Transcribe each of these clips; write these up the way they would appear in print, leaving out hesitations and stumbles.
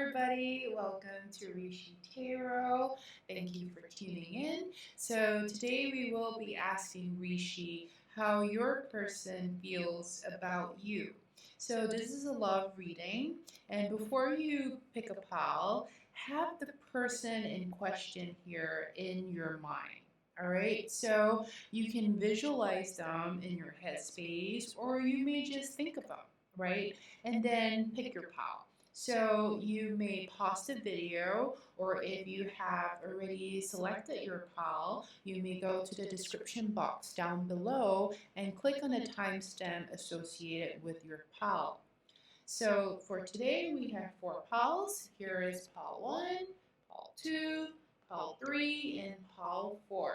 everybody, welcome to Rishi Tarot. Thank you for tuning in. So today we will be asking Rishi how your person feels about you. So this is a love reading, and before you pick a pile, have the person in question here in your mind. All right, so you can visualize them in your headspace, or you may just think of them, right? And then pick your pile. So you may pause the video, or if you have already selected your pile, you may go to the description box down below and click on the timestamp associated with your pile. So for today, we have 4 piles. Here is pile 1, pile 2, pile 3, and pile 4.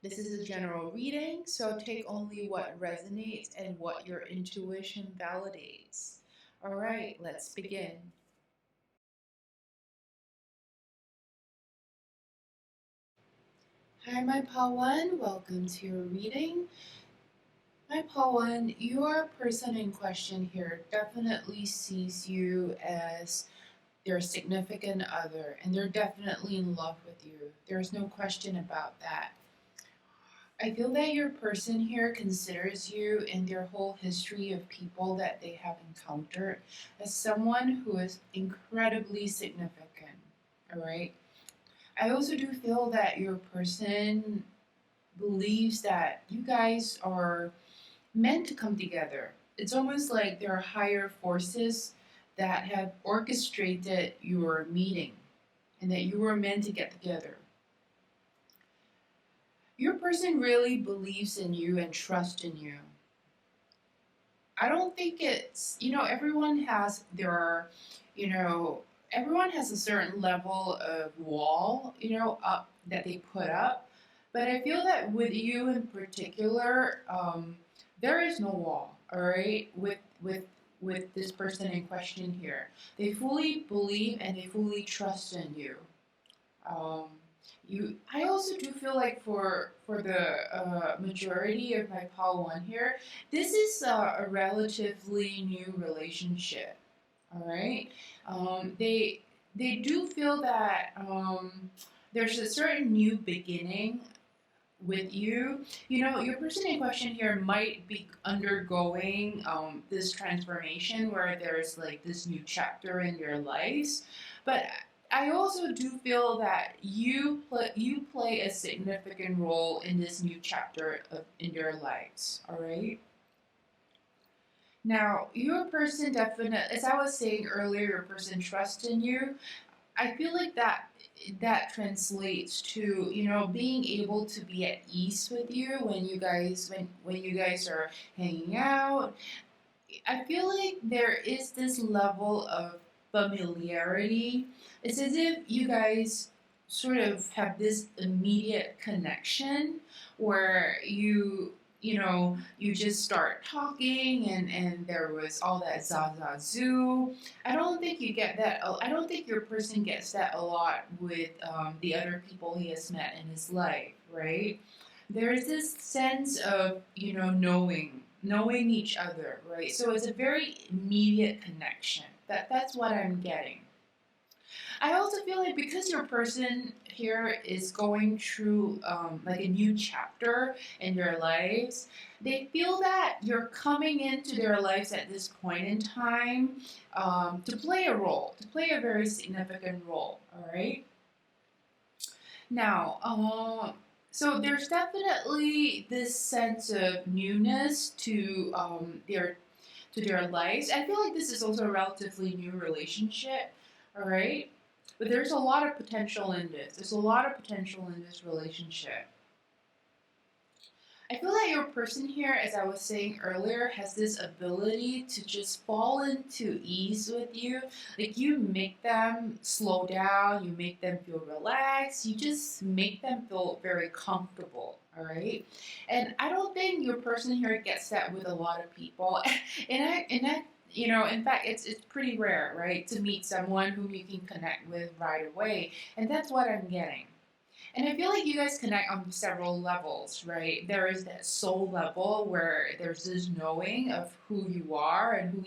This is a general reading, so take only what resonates and what your intuition validates. All right, let's begin. Hi, my pile 1. Welcome to your reading. My pile 1, your person in question here definitely sees you as their significant other, and they're definitely in love with you. There's no question about that. I feel that your person here considers you in their whole history of people that they have encountered as someone who is incredibly significant, all right? I also do feel that your person believes that you guys are meant to come together. It's almost like there are higher forces that have orchestrated your meeting and that you were meant to get together. Your person really believes in you and trusts in you. I don't think it's, everyone has everyone has a certain level of wall, up that they put up. But I feel that with you in particular, there is no wall, all right, with this person in question here. They fully believe and they fully trust in you. I also do feel like for the majority of my pile 1 here, this is a relatively new relationship. All right, they do feel that there's a certain new beginning with you. Your person in question here might be undergoing this transformation where there's like this new chapter in their lives, but I also do feel that you play a significant role in this new chapter in their lives. All right. Now, your person definitely, as I was saying earlier, your person trusts in you. I feel like that translates to being able to be at ease with you when you guys are hanging out. I feel like there is this level of familiarity. It's as if you guys sort of have this immediate connection where you just start talking and there was all that zazazoo. I don't think you get that. I don't think your person gets that a lot with the other people he has met in his life, right? There is this sense of knowing each other, right? So it's a very immediate connection. That's what I'm getting. I also feel like because your person here is going through like a new chapter in their lives, they feel that you're coming into their lives at this point in time to play a very significant role. All right. Now, so there's definitely this sense of newness to their lives. I feel like this is also a relatively new relationship. All right. But there's a lot of potential in this. There's a lot of potential in this relationship. I feel like your person here, as I was saying earlier, has this ability to just fall into ease with you. Like you make them slow down, you make them feel relaxed, you just make them feel very comfortable. All right, and I don't think your person here gets that with a lot of people, in fact, it's pretty rare, right, to meet someone whom you can connect with right away, and that's what I'm getting. And I feel like you guys connect on several levels, right? There is that soul level where there's this knowing of who you are and who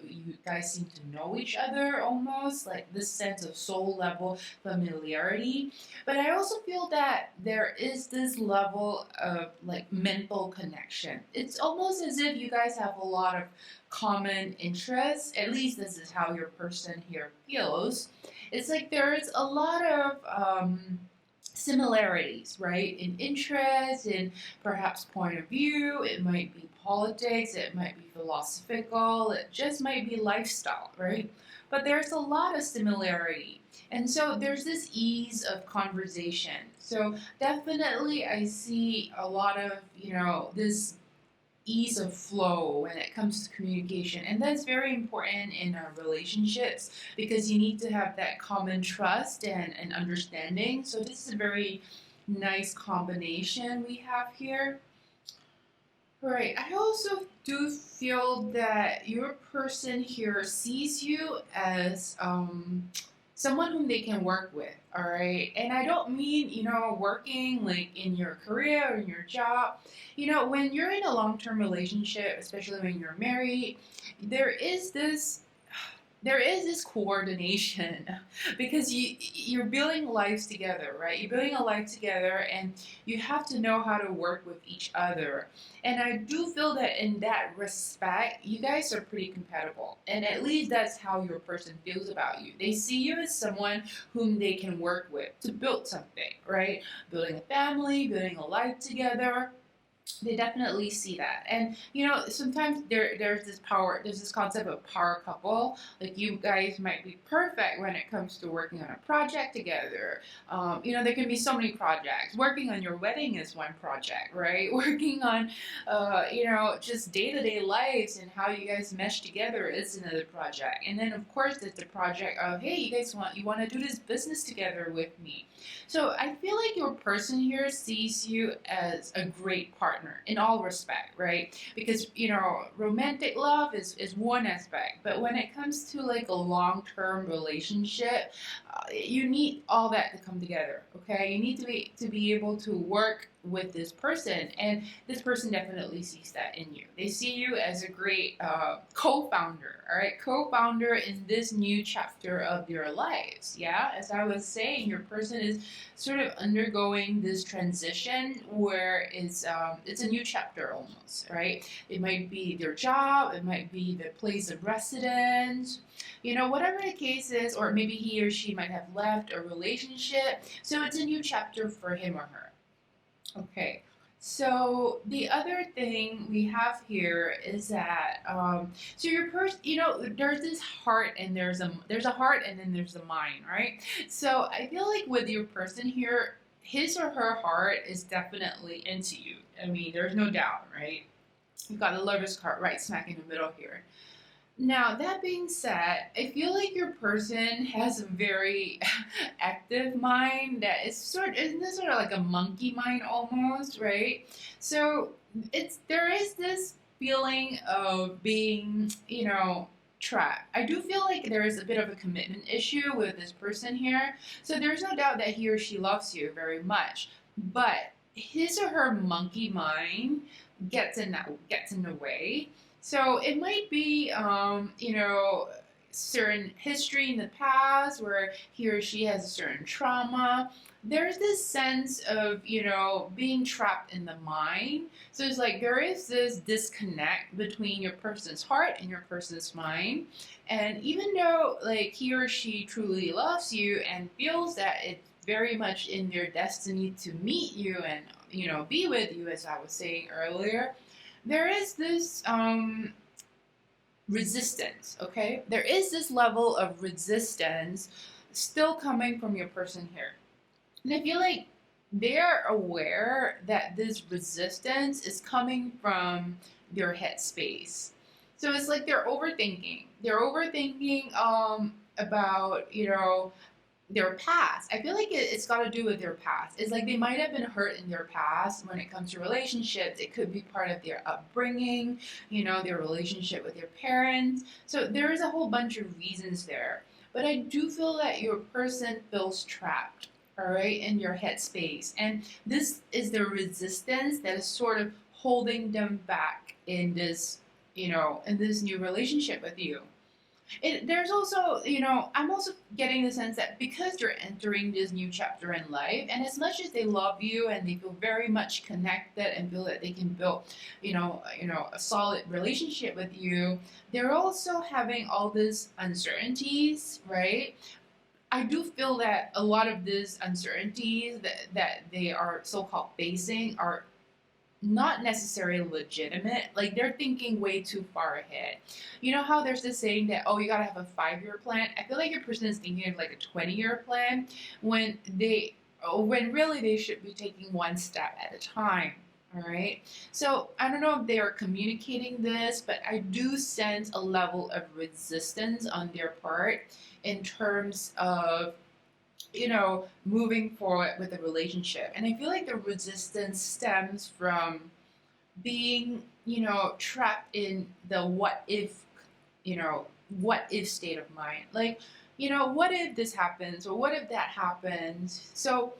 you guys seem to know each other almost, like this sense of soul level familiarity. But I also feel that there is this level of like mental connection. It's almost as if you guys have a lot of common interests. At least this is how your person here feels. It's like there's a lot of similarities, right? In interest, in perhaps point of view, it might be politics, it might be philosophical, it just might be lifestyle, right? But there's a lot of similarity. And so there's this ease of conversation. So definitely I see a lot of, this ease of flow when it comes to communication. And that's very important in our relationships because you need to have that common trust and understanding. So this is a very nice combination we have here. Right. I also do feel that your person here sees you as someone whom they can work with. All right. And I don't mean, working like in your career or in your job. When you're in a long term relationship, especially when you're married, there is this coordination because you're building lives together, right? You're building a life together and you have to know how to work with each other. And I do feel that in that respect, you guys are pretty compatible. And at least that's how your person feels about you. They see you as someone whom they can work with to build something, right? Building a family, building a life together. They definitely see that. And sometimes there's this concept of power couple. Like you guys might be perfect when it comes to working on a project together. There can be so many projects. Working on your wedding is one project, right? Working on just day-to-day lives and how you guys mesh together is another project. And then of course there's the project of, hey, you want to do this business together with me. So I feel like your person here sees you as a great partner in all respect, right? Because romantic love is one aspect, but when it comes to like a long-term relationship, you need all that to come together. Okay, you need to be able to work with this person, and this person definitely sees that in you. They see you as a great co-founder, all right, co-founder in this new chapter of your lives. Yeah, as I was saying, your person is sort of undergoing this transition where it's a new chapter almost, right? It might be their job, it might be the place of residence, whatever the case is, or maybe he or she might have left a relationship. So it's a new chapter for him or her. Okay. So the other thing we have here is that so your person, there's this heart and there's a heart and then there's a mind, right? So I feel like with your person here, his or her heart is definitely into you. I mean, there's no doubt, right? You've got the lovers card right smack in the middle here. Now, that being said, I feel like your person has a very active mind that is isn't this sort of like a monkey mind almost, right? So there is this feeling of being, trapped. I do feel like there is a bit of a commitment issue with this person here. So there's no doubt that he or she loves you very much. But his or her monkey mind gets in the way. So it might be, certain history in the past where he or she has a certain trauma. There's this sense of, being trapped in the mind. So it's like there is this disconnect between your person's heart and your person's mind. And even though like he or she truly loves you and feels that it's very much in their destiny to meet you and, be with you, as I was saying earlier, there is this resistance, okay? There is this level of resistance still coming from your person here. And I feel like they're aware that this resistance is coming from their headspace. So it's like they're overthinking. They're overthinking about, their past. I feel like it's got to do with their past. It's like they might have been hurt in their past when it comes to relationships. It could be part of their upbringing, their relationship with their parents. So there is a whole bunch of reasons there. But I do feel that your person feels trapped. all right, in your headspace. And this is the resistance that is sort of holding them back in this, in this new relationship with you. There's also, I'm also getting the sense that because you're entering this new chapter in life, and as much as they love you and they feel very much connected and feel that they can build, a solid relationship with you, they're also having all these uncertainties, right? I do feel that a lot of these uncertainties that they are so-called facing are not necessarily legitimate. Like they're thinking way too far ahead. You know how there's this saying that, oh, you gotta have a 5 year plan? I feel like your person is thinking of like a 20-year plan when when really they should be taking one step at a time. All right. So I don't know if they are communicating this, but I do sense a level of resistance on their part in terms of moving forward with the relationship. And I feel like the resistance stems from being, trapped in the what if state of mind. Like, what if this happens or what if that happens? So,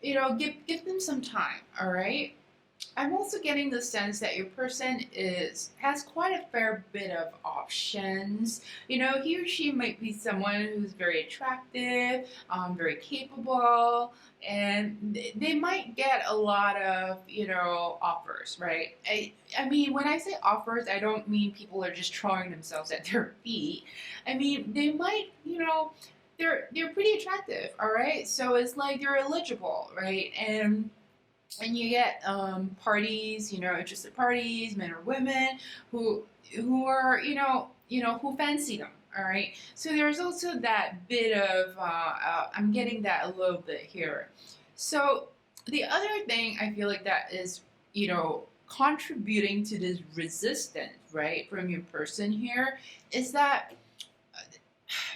give them some time, all right? I'm also getting the sense that your person has quite a fair bit of options. He or she might be someone who's very attractive, very capable, and they might get a lot of offers, right? I mean, when I say offers, I don't mean people are just throwing themselves at their feet. I mean, they might, they're pretty attractive, all right? So it's like they're eligible, right? And you get parties, interested parties, men or women who are who fancy them. All right. So there's also that bit of I'm getting that a little bit here. So the other thing I feel like that is contributing to this resistance, right, from your person here is that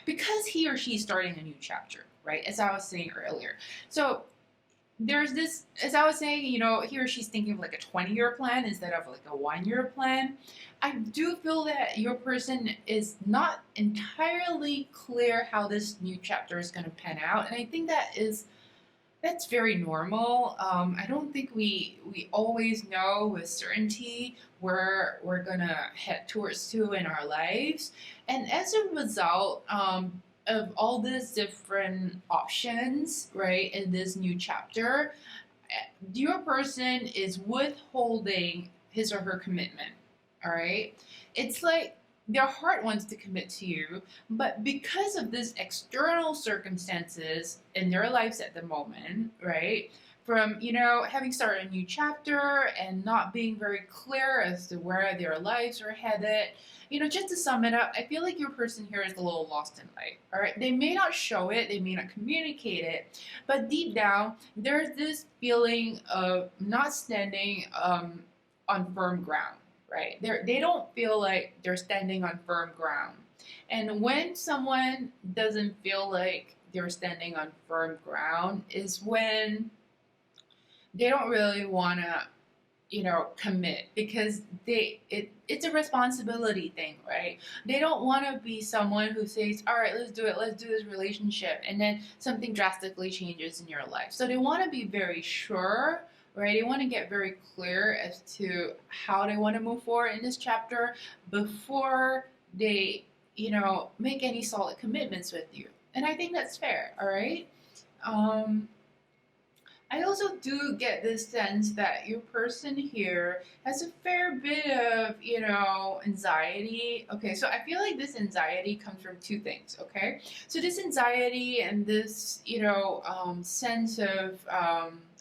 because he or she is starting a new chapter, right, as I was saying earlier. So there's this, as I was saying, he or she's thinking of like a 20-year plan instead of like a 1 year plan. I do feel that your person is not entirely clear how this new chapter is going to pan out. And I think that's very normal. I don't think we always know with certainty where we're gonna head towards to in our lives, and as a result, of all these different options, right, in this new chapter, your person is withholding his or her commitment. All right. It's like their heart wants to commit to you, but because of this external circumstances in their lives at the moment, right? From having started a new chapter and not being very clear as to where their lives are headed, just to sum it up, I feel like your person here is a little lost in life. All right, they may not show it, they may not communicate it, but deep down, there's this feeling of not standing on firm ground, right? They don't feel like they're standing on firm ground. And when someone doesn't feel like they're standing on firm ground is when they don't really want to commit because it's a responsibility thing, right? They don't want to be someone who says, all right, let's do it, let's do this relationship, and then something drastically changes in your life. So they want to be very sure, right? They want to get very clear as to how they want to move forward in this chapter before they make any solid commitments with you. And I think that's fair. All right. I also do get this sense that your person here has a fair bit of, anxiety. Okay, so I feel like this anxiety comes from two things, okay? So this anxiety and this, sense of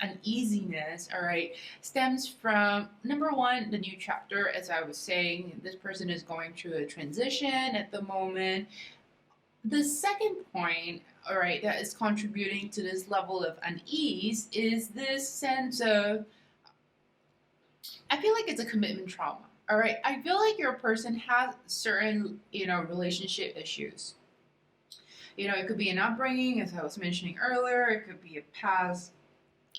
uneasiness, all right, stems from, number one, the new chapter. As I was saying, this person is going through a transition at the moment. The second point, all right, that is contributing to this level of unease is this sense of, I feel like it's a commitment trauma. All right, I feel like your person has certain, relationship issues. It could be an upbringing, as I was mentioning earlier. It could be a past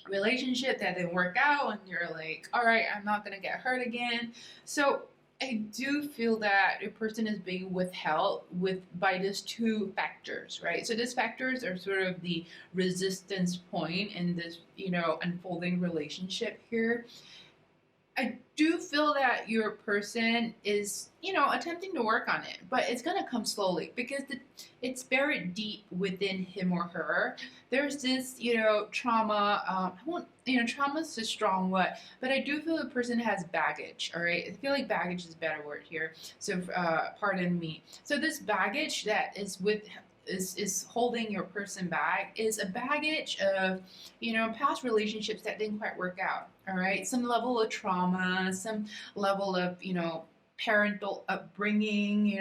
relationship that didn't work out, and you're like, all right, I'm not gonna get hurt again. So I do feel that a person is being withheld with by these two factors, right? So these factors are sort of the resistance point in this, unfolding relationship here. I do feel that your person is, attempting to work on it, but it's gonna come slowly because it's buried deep within him or her. There's this, trauma. I won't, trauma is a strong word, but I do feel the person has baggage. All right, I feel like baggage is a better word here. So, pardon me. So this baggage that is with is holding your person back is a baggage of past relationships that didn't quite work out. All right, some level of trauma, some level of parental upbringing.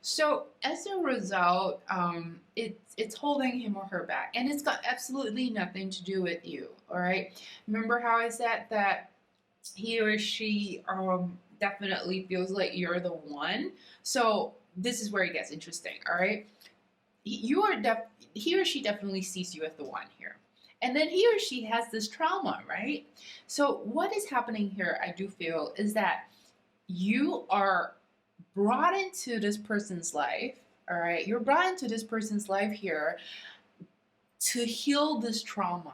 So as a result, it's holding him or her back, and it's got absolutely nothing to do with you. All right, remember how I said that he or she definitely feels like you're the one. So this is where it gets interesting. All right, you are he or she definitely sees you as the one here. And then he or she has this trauma, right? So what is happening here, I do feel, is that you are brought into this person's life, all right? You're brought into this person's life here to heal this trauma.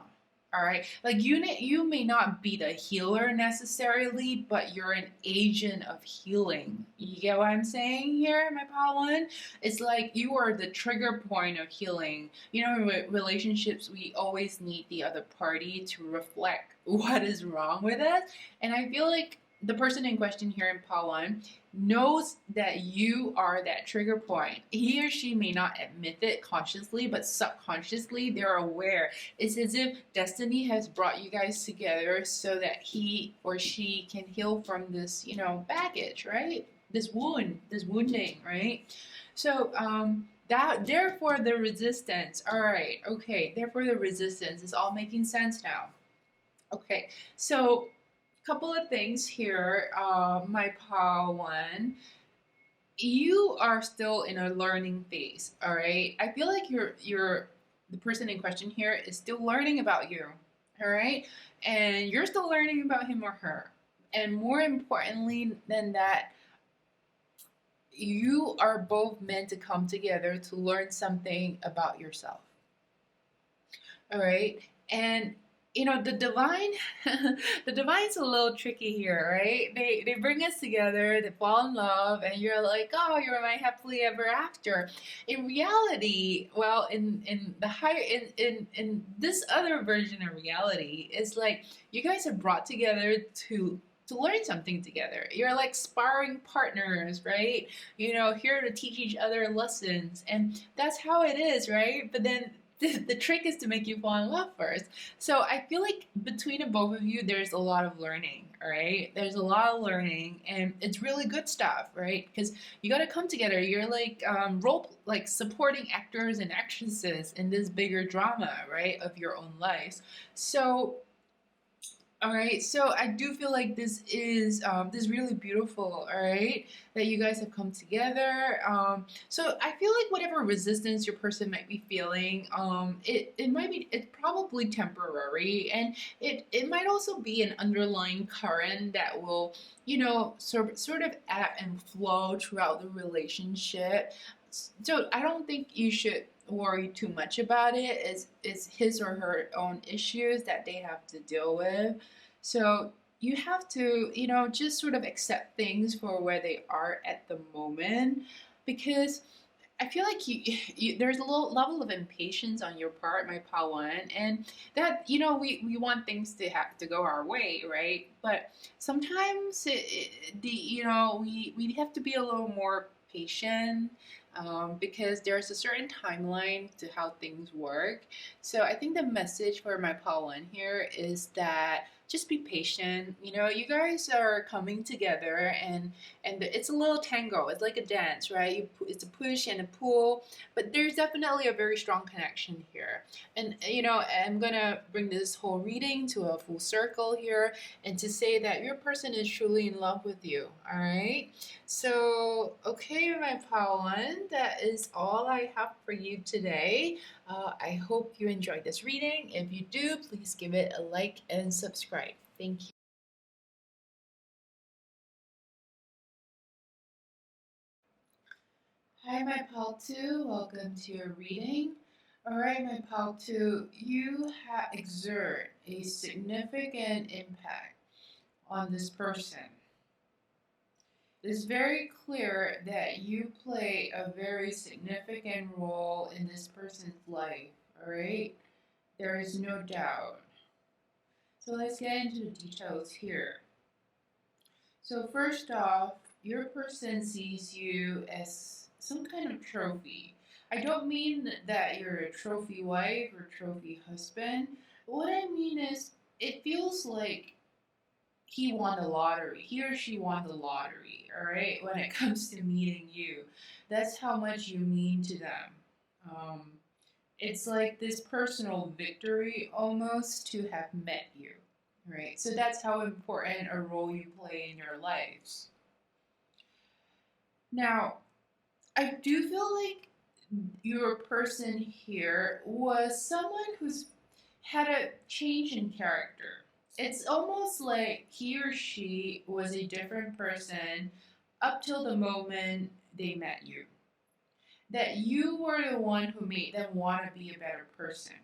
All right, like you may not be the healer necessarily, but you're an agent of healing. You get what I'm saying here, my Pawan? It's like you are the trigger point of healing. In relationships, we always need the other party to reflect what is wrong with us, and I feel like the person in question here in Pawan knows that you are that trigger point. He or she may not admit it consciously, but subconsciously they're aware. It's as if destiny has brought you guys together so that he or she can heal from this, baggage, right? This wounding, right? So, that therefore the resistance. All right, okay. Therefore the resistance is all making sense now. Okay, so couple of things here, my Pa one. You are still in a learning phase, all right? I feel like you're the person in question here is still learning about you, all right? And you're still learning about him or her. And more importantly than that, you are both meant to come together to learn something about yourself. All right. And the divine the divine's a little tricky here, right? They bring us together, they fall in love, and you're like, oh, you're my happily ever after. In reality, well, in the higher in this other version of reality, is like you guys are brought together to learn something together. You're like sparring partners, right? Here to teach each other lessons. And that's how it is, right? But then the trick is to make you fall in love first. So I feel like between the both of you, there's a lot of learning, all right? There's a lot of learning, and it's really good stuff, right? Because you got to come together. You're like like supporting actors and actresses in this bigger drama, right, of your own lives. So all right, so I do feel like this is really beautiful. All right, that you guys have come together. So I feel like whatever resistance your person might be feeling, it's probably temporary, and it might also be an underlying current that will sort of ebb and flow throughout the relationship. So I don't think you should worry too much about it. It's his or her own issues that they have to deal with. So you have to, just sort of accept things for where they are at the moment, because I feel like there's a little level of impatience on your part, my Pawan, and that we want things to have to go our way, right? But sometimes we have to be a little more patient, because there's a certain timeline to how things work. So I think the message for my Pawan here is that just be patient. You guys are coming together, and it's a little tango. It's like a dance, right? It's a push and a pull, but there's definitely a very strong connection here. And I'm gonna bring this whole reading to a full circle here, and to say that your person is truly in love with you. All right. So, okay, my Pawan, that is all I have for you today. I hope you enjoyed this reading. If you do, please give it a like and subscribe. Thank you. Hi, my pal 2. Welcome to your reading. Alright, my pal 2, you exert a significant impact on this person. It's very clear that you play a very significant role in this person's life. Alright? There is no doubt. So let's get into the details here. So, first off, your person sees you as some kind of trophy. I don't mean that you're a trophy wife or trophy husband. What I mean is, it feels like he won the lottery. He or she won the lottery, all right, when it comes to meeting you. That's how much you mean to them. Um, it's like this personal victory almost to have met you, right? So that's how important a role you play in your lives. Now, I do feel like your person here was someone who's had a change in character. It's almost like he or she was a different person up till the moment they met you. That you were the one who made them want to be a better person.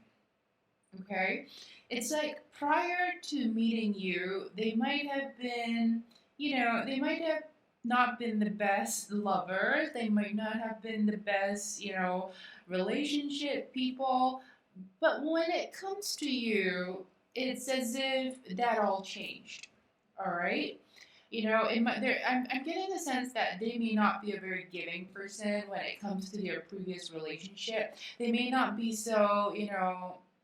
Okay? It's like prior to meeting you, they might have been, they might have not been the best lovers. They might not have been the best, relationship people. But when it comes to you, it's as if that all changed. All right? I'm getting the sense that they may not be a very giving person when it comes to their previous relationship. They may not be so,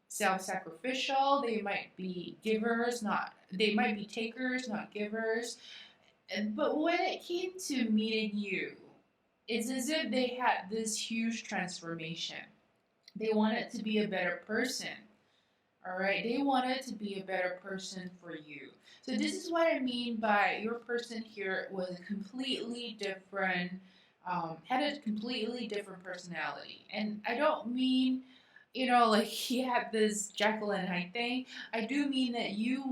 self-sacrificial. They might be givers, not they might be takers, not givers. But when it came to meeting you, it's as if they had this huge transformation. They wanted to be a better person. All right, they wanted to be a better person for you. So this is what I mean by your person here was a completely different, had a completely different personality. And I don't mean, like he had this Jekyll and Hyde thing. I do mean that you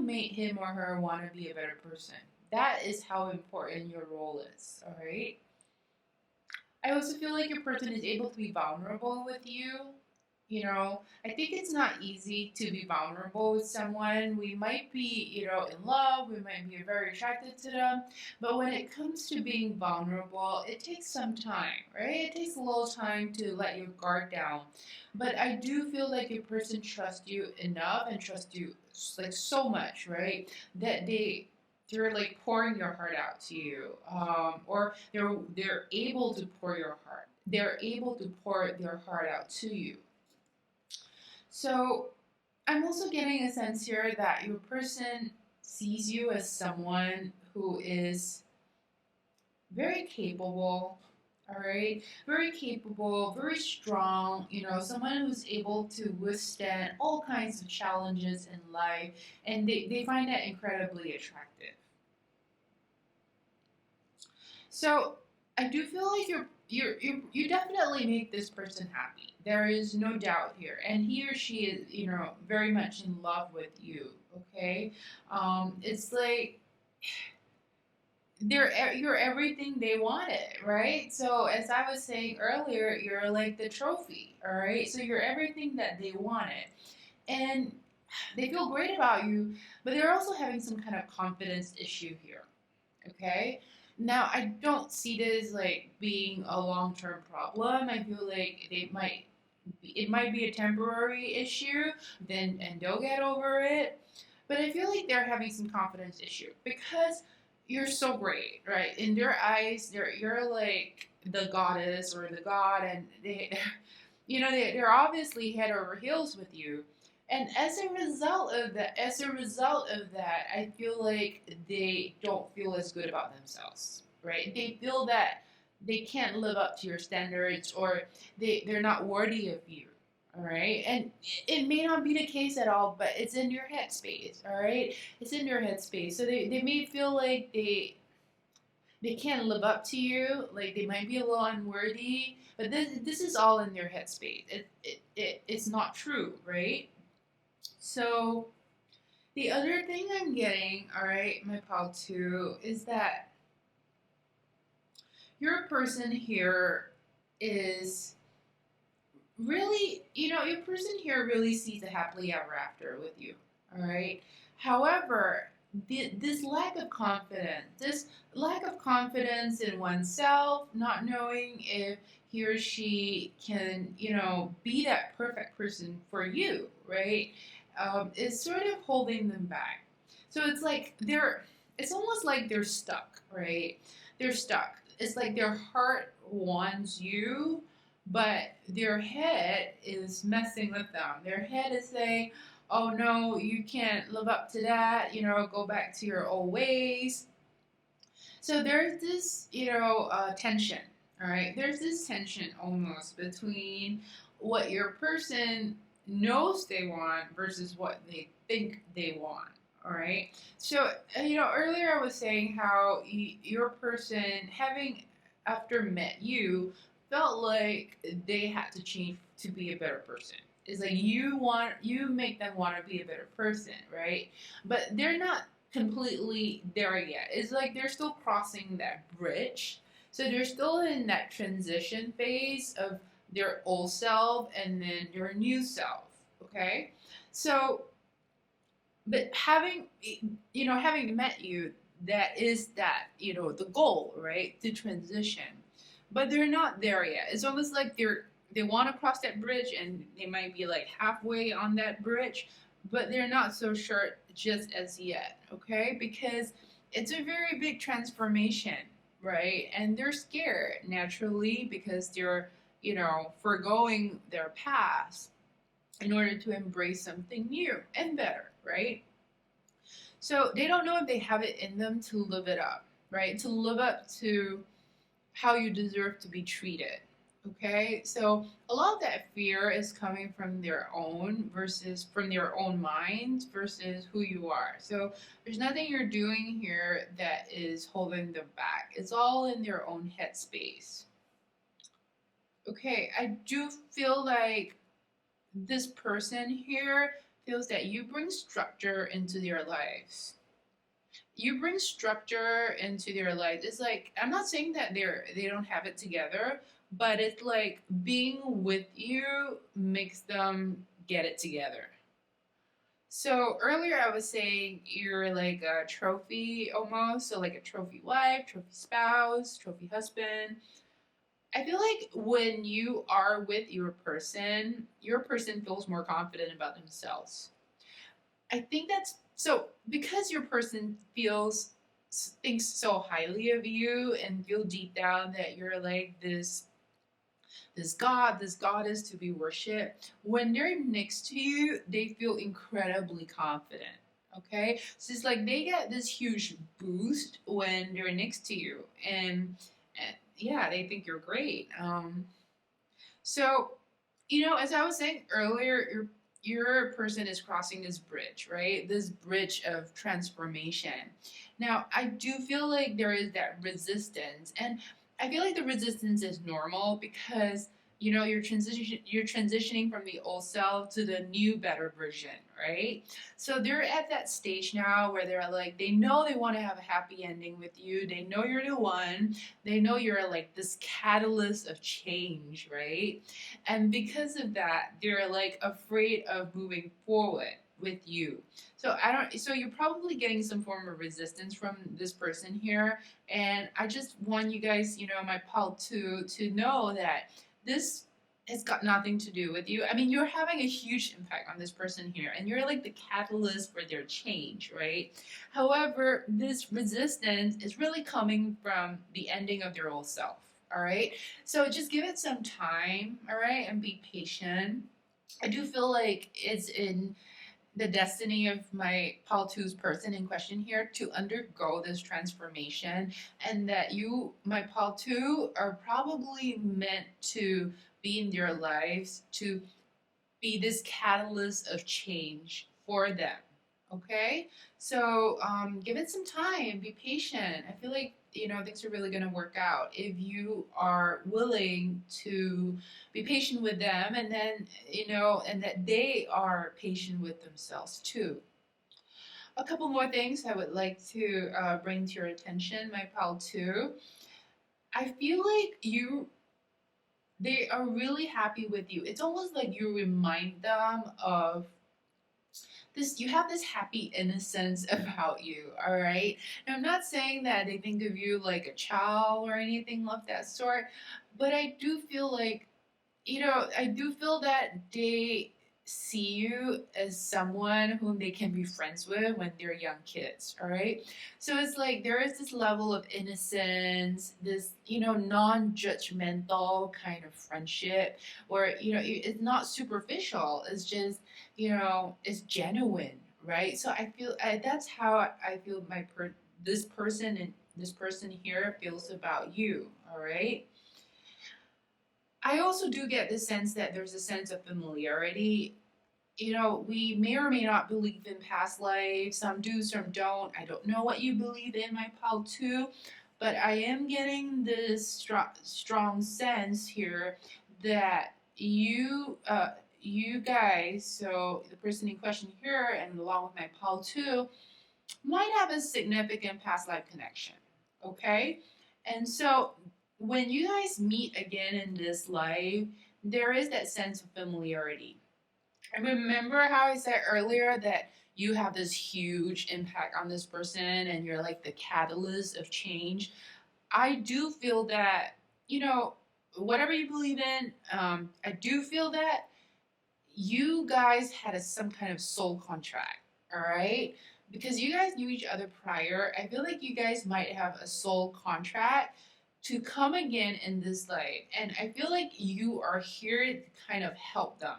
made him or her want to be a better person. That is how important your role is. All right. I also feel like your person is able to be vulnerable with you. I think it's not easy to be vulnerable with someone. We might be, in love, we might be very attracted to them, but when it comes to being vulnerable, it takes some time, right? It takes a little time to let your guard down. But I do feel like your person trusts you enough and trusts you like so much, right? That they're like pouring your heart out to you, or they're able to pour your heart. They're able to pour their heart out to you. So I'm also getting a sense here that your person sees you as someone who is very capable, all right? Very capable, very strong, someone who's able to withstand all kinds of challenges in life, and they find that incredibly attractive. So I do feel like you definitely make this person happy. There is no doubt here, and he or she is very much in love with you. Okay, it's like you're everything they wanted, right? So as I was saying earlier, you're like the trophy. All right, so you're everything that they wanted, and they feel great about you, but they're also having some kind of confidence issue here. Okay. Now I don't see this like being a long-term problem. I feel like it might be a temporary issue, then and they'll get over it. But I feel like they're having some confidence issue because you're so great, right? In their eyes, you're like the goddess or the god, and they're obviously head over heels with you. And as a result of that, I feel like they don't feel as good about themselves, right? They feel that they can't live up to your standards, or they're not worthy of you, all right? And it may not be the case at all, but it's in your headspace, all right? It's in your headspace. So they may feel like they can't live up to you, like they might be a little unworthy, but this is all in their headspace. It's not true, right? So the other thing I'm getting, all right, my pal too, is that your person here is really, your person here really sees a happily ever after with you. All right. However, this lack of confidence in oneself, not knowing if he or she can, be that perfect person for you, right, is sort of holding them back. So it's almost like they're stuck, right? They're stuck. It's like their heart wants you, but their head is messing with them. Their head is saying, oh no, you can't live up to that, go back to your old ways. So there's this, tension, all right? There's this tension almost between what your person knows they want versus what they think they want, all right? So, earlier I was saying how your person, after met you, felt like they had to change to be a better person. It's like you make them want to be a better person, right? But they're not completely there yet. It's like they're still crossing that bridge. So they're still in that transition phase of their old self and then their new self. Okay? So, but having met you, the goal, right? To transition. But they're not there yet. It's almost like they want to cross that bridge and they might be like halfway on that bridge, but they're not so sure just as yet, okay? Because it's a very big transformation, right? And they're scared naturally because they're, foregoing their past in order to embrace something new and better, right? So they don't know if they have it in them to live it up, right? To live up to how you deserve to be treated. Okay, so a lot of that fear is coming from their own versus from their own minds versus who you are. So there's nothing you're doing here that is holding them back. It's all in their own headspace. Okay, I do feel like this person here feels that you bring structure into their lives. You bring structure into their life. It's like I'm not saying that they don't have it together, but it's like being with you makes them get it together. So earlier I was saying you're like a trophy almost, so like a trophy wife, trophy spouse, trophy husband. I feel like when you are with your person feels more confident about themselves. I think that's so because your person thinks so highly of you and feel deep down that you're like this goddess to be worshipped. When they're next to you, they feel incredibly confident. Okay, so it's like they get this huge boost when they're next to you, and yeah, they think you're great. So, as I was saying earlier, your person is crossing this bridge, right? This bridge of transformation. Now, I do feel like there is that resistance, and I feel like the resistance is normal because you're transitioning from the old self to the new better version, right? So they're at that stage now where they're like they know they want to have a happy ending with you. They know you're the one. They know you're like this catalyst of change, right? And because of that, they're like afraid of moving forward with you. So you're probably getting some form of resistance from this person here. And I just want you guys, my pal to know that this has got nothing to do with you. I mean, you're having a huge impact on this person here, and you're like the catalyst for their change, right? However, this resistance is really coming from the ending of their old self, all right? So just give it some time, all right, and be patient. I do feel like it's in the destiny of my Paul 2's person in question here to undergo this transformation, and that you, my Paul 2, are probably meant to be in their lives to be this catalyst of change for them. Okay, so give it some time. Be patient. I feel like things are really going to work out if you are willing to be patient with them, and then and that they are patient with themselves too. A couple more things I would like to bring to your attention, my pal too. I feel like they are really happy with you. It's almost like you remind them of this, you have this happy innocence about you, all right? And I'm not saying that they think of you like a child or anything of that sort, but I do feel like, I do feel that they see you as someone whom they can be friends with when they're young kids, all right? So it's like there is this level of innocence, this, non-judgmental kind of friendship where, it's not superficial. It's just, it's genuine, right? So that's how I feel this person and this person here feels about you, all right? I also do get the sense that there's a sense of familiarity. We may or may not believe in past lives. Some do, some don't. I don't know what you believe in, my pal, too. But I am getting this strong sense here that you guys, so the person in question here, and along with my pal, too, might have a significant past life connection. Okay? And so when you guys meet again in this life, there is that sense of familiarity. And remember how I said earlier that you have this huge impact on this person and you're like the catalyst of change? I do feel that, whatever you believe in, I do feel that you guys had some kind of soul contract, all right? Because you guys knew each other prior, I feel like you guys might have a soul contract to come again in this life. And I feel like you are here to kind of help them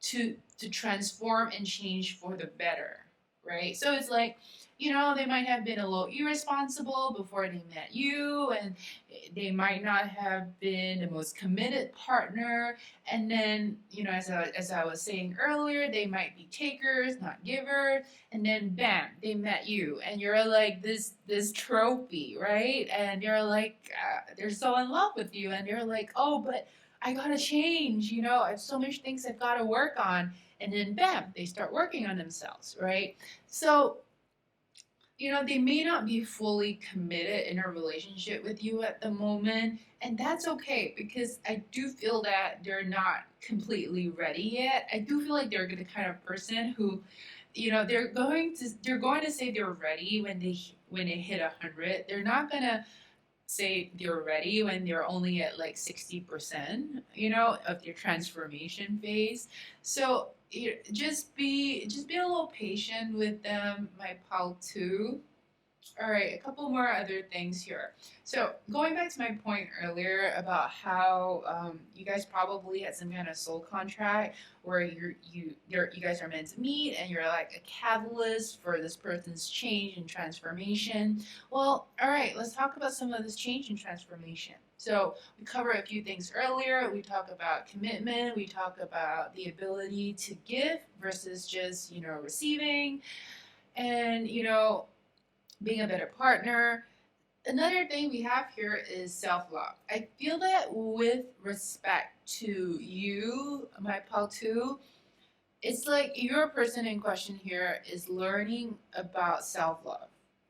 to transform and change for the better, right? So it's like, they might have been a little irresponsible before they met you, and they might not have been the most committed partner. And then, as I was saying earlier, they might be takers, not givers. And then, bam, they met you, and you're like this trophy, right? And you're like, they're so in love with you, and you're like, oh, but I gotta change, I have so much things I've gotta work on. And then bam, they start working on themselves, right? So, they may not be fully committed in a relationship with you at the moment. And that's okay because I do feel that they're not completely ready yet. I do feel like they're the kind of person who, they're going to say they're ready when they hit 100. They're not gonna say they're ready when they're only at like 60%, of their transformation phase. So just be a little patient with them, my pal, too. All right, a couple more other things here. So going back to my point earlier about how you guys probably had some kind of soul contract where you guys are meant to meet and you're like a catalyst for this person's change and transformation. Well, all right, let's talk about some of this change and transformation. So we covered a few things earlier. We talk about commitment. We talk about the ability to give versus just receiving, and being a better partner. Another thing we have here is self love. I feel that with respect to you, my pal, too, it's like your person in question here is learning about self love.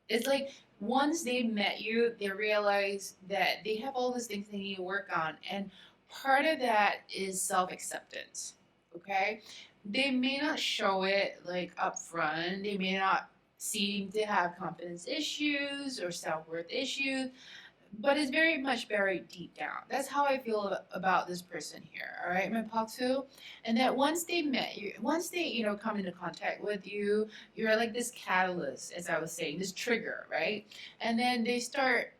It's like once they met you, they realize that they have all these things they need to work on. And part of that is self acceptance. Okay? They may not show it like up front, they may not seem to have confidence issues or self worth issues, but it's very much buried deep down. That's how I feel about this person here. All right, my Paktu, and that once they met you, once they come into contact with you, you're like this catalyst, as I was saying, this trigger, right? And then they start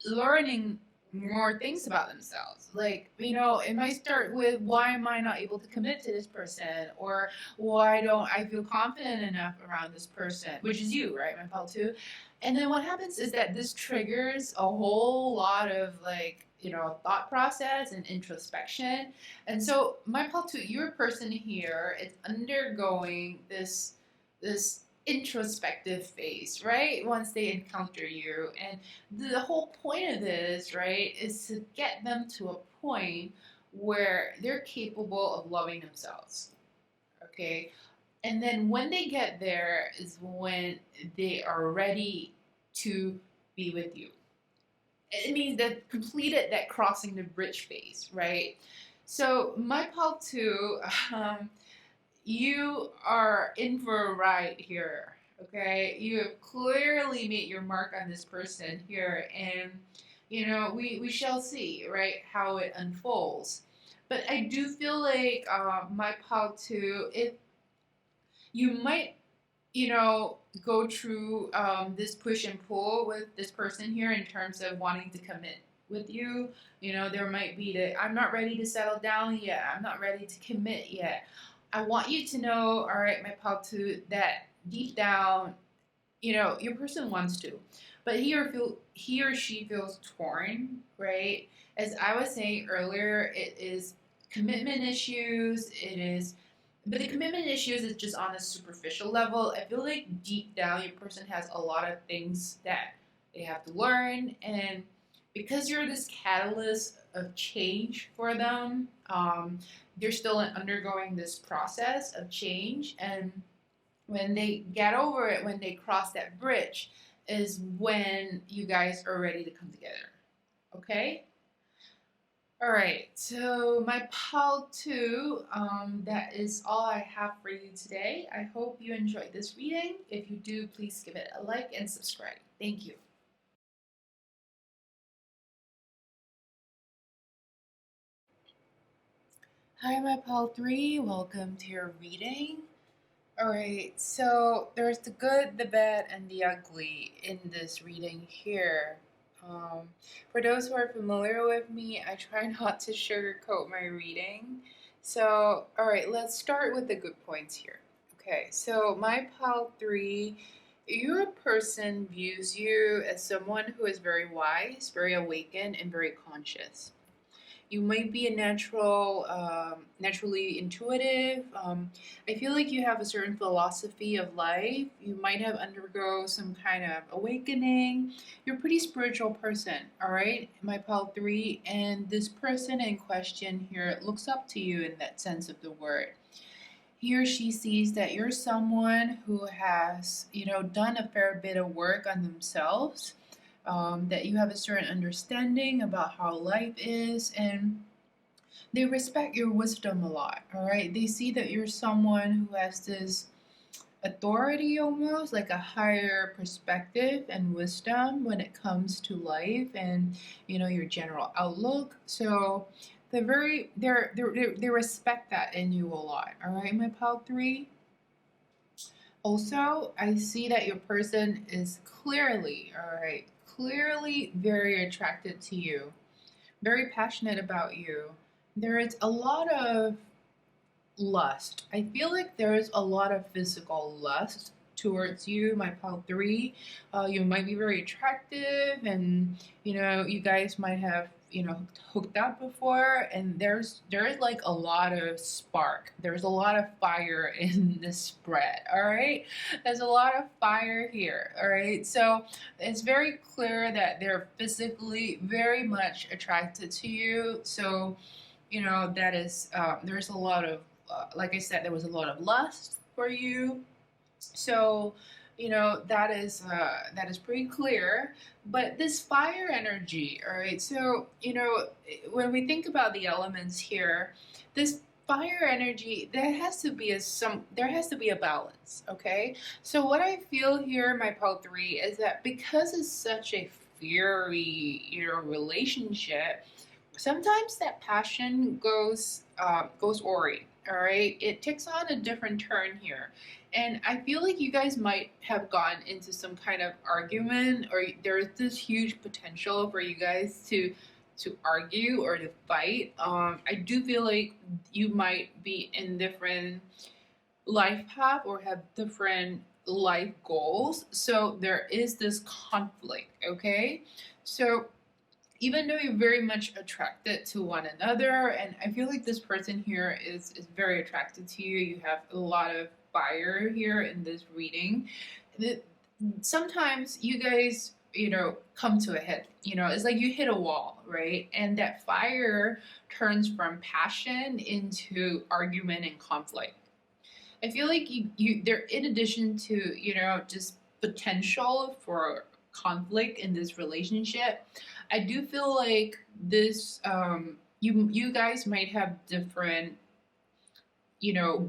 learning more things about themselves. Like, it might start with why am I not able to commit to this person? Or why don't I feel confident enough around this person? Which is you, right, my pal, too? And then what happens is that this triggers a whole lot of like, thought process and introspection. And so my pal, too, your person here is undergoing this introspective phase, right? Once they encounter you. And the whole point of this, right, is to get them to a point where they're capable of loving themselves. Okay? And then when they get there is when they are ready to be with you. it means that completed that crossing the bridge phase, right? So my pal two, you are in for a ride here. Okay, you have clearly made your mark on this person here, and we shall see, right, how it unfolds. But I do feel like my pal two, if you might go through this push and pull with this person here in terms of wanting to commit with you. There might be that I'm not ready to settle down yet. I'm not ready to commit yet. I want you to know, all right, my pal, too, that deep down, your person wants to, but he or she feels torn, right? As I was saying earlier, it is commitment issues. It is but the commitment issues is just on a superficial level. I feel like deep down, your person has a lot of things that they have to learn, and because you're this catalyst of change for them, they're still undergoing this process of change. And when they get over it, when they cross that bridge, is when you guys are ready to come together. Okay? All right, so my pal two, that is all I have for you today. I hope you enjoyed this reading. If you do, please give it a like and subscribe. Thank you. Hi, my pal three. Welcome to your reading. All right, so there's the good, the bad, and the ugly in this reading here. Um, for those who are familiar with me, I try not to sugarcoat my reading. So, all right, let's start with the good points here. Okay, so my pal three, your person views you as someone who is very wise, very awakened, and very conscious. You might be a naturally intuitive. I feel like you have a certain philosophy of life. You might have undergo some kind of awakening. You're a pretty spiritual person, all right, my pal three. And this person in question here looks up to you in that sense of the word. He or she sees that you're someone who has, done a fair bit of work on themselves, that you have a certain understanding about how life is, and they respect your wisdom a lot. All right, they see that you're someone who has this authority, almost like a higher perspective and wisdom when it comes to life and your general outlook. So they respect that in you a lot. All right, my pal three. Also, I see that your person is clearly, all right, clearly very attracted to you, very passionate about you. There is a lot of lust. I feel like there is a lot of physical lust towards you, my pal three. You might be very attractive, and you guys might have hooked up before, and there is like a lot of spark. There's a lot of fire in this spread. All right, there's a lot of fire here. All right, so it's very clear that they're physically very much attracted to you. So that is there's a lot of like I said, there was a lot of lust for you. So that is pretty clear. But this fire energy, all right, so when we think about the elements here, this fire energy, there has to be a balance. Okay, so what I feel here, my pal three, is that because it's such a fiery relationship, sometimes that passion goes ori. All right, it takes on a different turn here, and I feel like you guys might have gone into some kind of argument, or there's this huge potential for you guys to argue or to fight. I do feel like you might be in different life path or have different life goals, so there is this conflict. Okay, so even though you're very much attracted to one another, and I feel like this person here is very attracted to you, you have a lot of fire here in this reading. Sometimes you guys come to a head. It's like you hit a wall, right? And that fire turns from passion into argument and conflict. I feel like you there, in addition to just potential for conflict in this relationship. I do feel like this you guys might have different,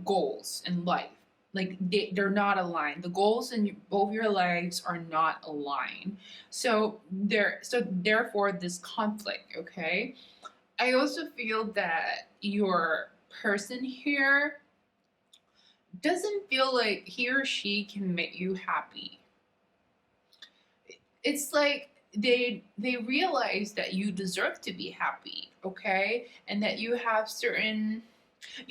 goals in life. Like they're not aligned. The goals in both your lives are not aligned. So therefore this conflict, okay? I also feel that your person here doesn't feel like he or she can make you happy. It's like they realize that you deserve to be happy, okay? And that you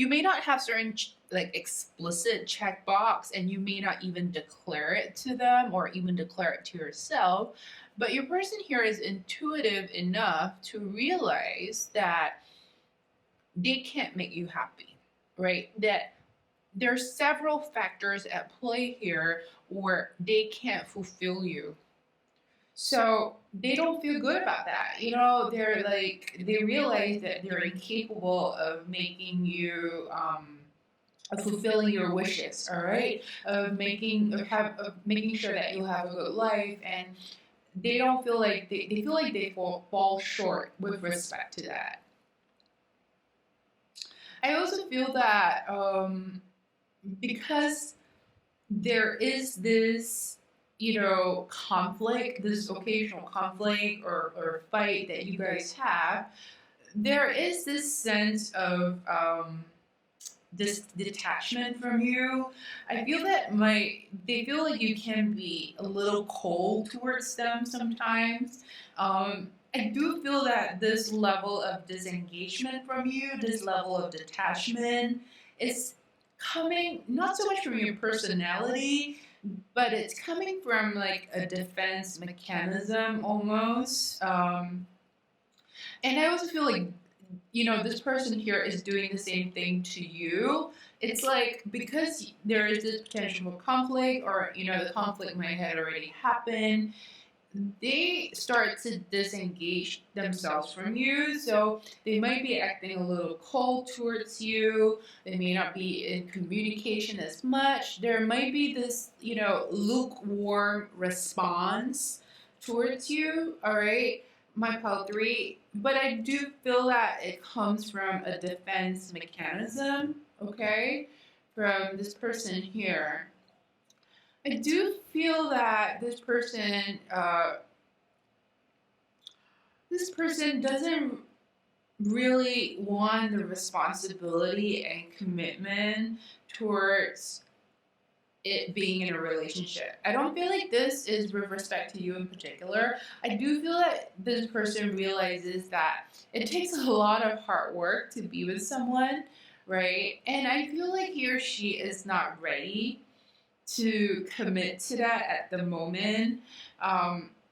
may not have certain like explicit checkbox, and you may not even declare it to them or even declare it to yourself, but your person here is intuitive enough to realize that they can't make you happy, right? That there's several factors at play here where they can't fulfill you. So they don't feel good about that. They're like, they realize that they're incapable of making you, of fulfilling your wishes, all right? Of making sure that you have a good life. And they don't feel like, they feel like they fall short with respect to that. I also feel that because there is this, conflict, this occasional conflict or fight that you guys have, there is this sense of this detachment from you. I feel that they feel like you can be a little cold towards them sometimes. I do feel that this level of disengagement from you, this level of detachment, is coming not so much from your personality, but it's coming from like a defense mechanism almost. And I also feel like, this person here is doing the same thing to you. It's like because there is this potential for conflict, or, the conflict might have already happened, they start to disengage themselves from you. So they might be acting a little cold towards you. They may not be in communication as much. There might be this, lukewarm response towards you, all right? My pile 3. But I do feel that it comes from a defense mechanism, okay? From this person here. I do feel that this person doesn't really want the responsibility and commitment towards it being in a relationship. I don't feel like this is with respect to you in particular. I do feel that this person realizes that it takes a lot of hard work to be with someone, right? And I feel like he or she is not ready to commit to that at the moment.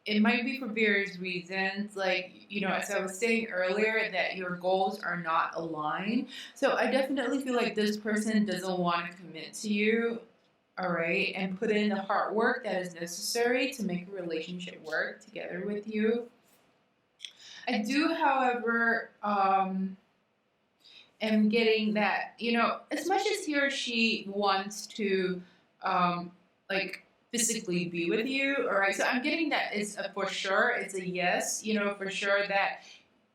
It might be for various reasons, like, as I was saying earlier, that your goals are not aligned. So I definitely feel like this person doesn't want to commit to you, all right, and put in the hard work that is necessary to make a relationship work together with you. I do, however, am getting that, as much as he or she wants to, like, physically be with you, all right? So I'm getting that it's for sure, it's a yes, for sure that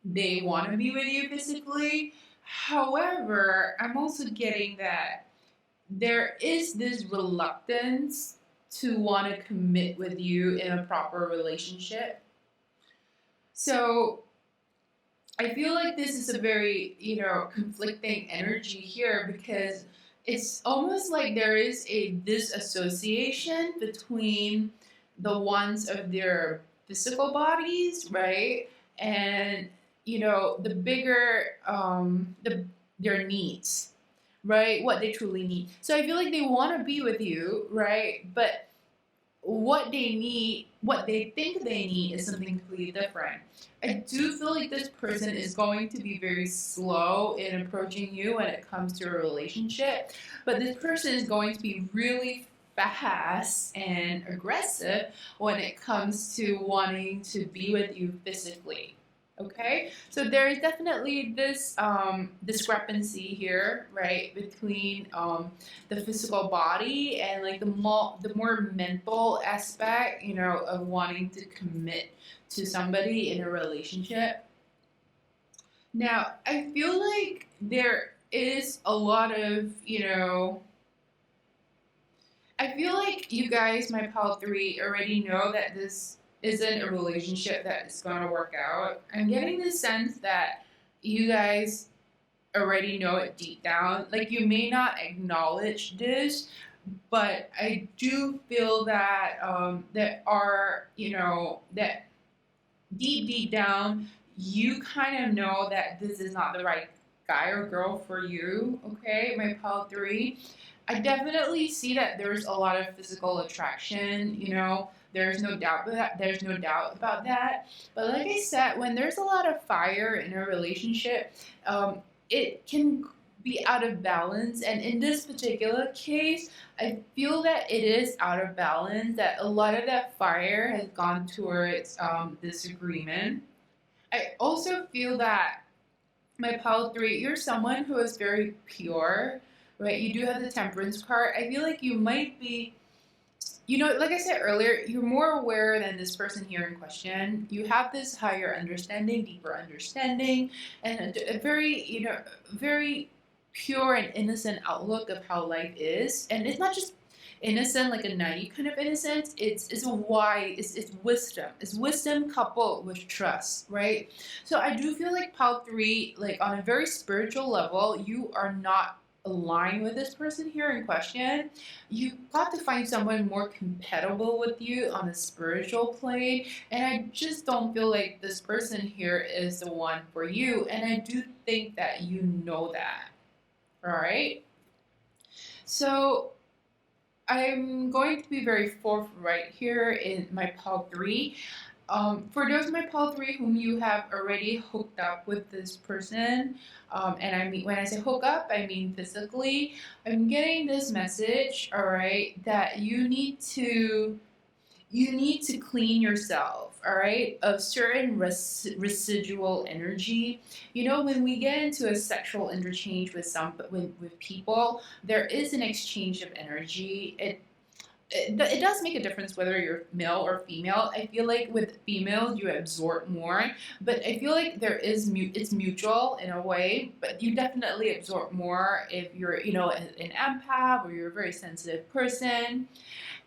they want to be with you physically. However, I'm also getting that there is this reluctance to want to commit with you in a proper relationship. So I feel like this is a very, conflicting energy here, because it's almost like there is a disassociation between the wants of their physical bodies, right? And, the bigger, their needs, right? What they truly need. So I feel like they want to be with you, right? But what they think they need is something completely different. I do feel like this person is going to be very slow in approaching you when it comes to a relationship, but this person is going to be really fast and aggressive when it comes to wanting to be with you physically. Okay, so there is definitely this discrepancy here, right, between the physical body and like the more mental aspect, you know, of wanting to commit to somebody in a relationship. Now, I feel like there is a lot of, you know, I feel like you guys, my pal three, already know that this isn't a relationship that is going to work out. I'm getting the sense that you guys already know it deep down. Like, you may not acknowledge this, but I do feel that that are, you know, that deep down, you kind of know that this is not the right guy or girl for you. Okay, my pal three. I definitely see that there's a lot of physical attraction, you know. There's no doubt about that. There's no doubt about that. But like I said, when there's a lot of fire in a relationship, it can be out of balance. And in this particular case, I feel that it is out of balance. That a lot of that fire has gone towards disagreement. I also feel that my pal three, you're someone who is very pure, right? You do have the temperance card. I feel like you might be, you know, like I said earlier, you're more aware than this person here in question. You have this higher understanding, deeper understanding, and a very, you know, very pure and innocent outlook of how life is. And it's not just innocent like a naive kind of innocence. It's a wise, it's wisdom. It's wisdom coupled with trust, right? So I do feel like pal three, like on a very spiritual level, you are not aligned with this person here in question. You got to find someone more compatible with you on the spiritual plane, and I just don't feel like this person here is the one for you, and I do think that you know that. All right, so I'm going to be very forthright here in my pal 3. For those of my pal 3 whom you have already hooked up with this person, and I mean, when I say hook up, I mean physically, I'm getting this message, all right, that you need to clean yourself, all right, of certain residual energy. You know, when we get into a sexual interchange with with people, there is an exchange of energy. It does make a difference whether you're male or female. I feel like with females you absorb more, but I feel like there is it's mutual in a way. But you definitely absorb more if you're, you know, an empath or you're a very sensitive person.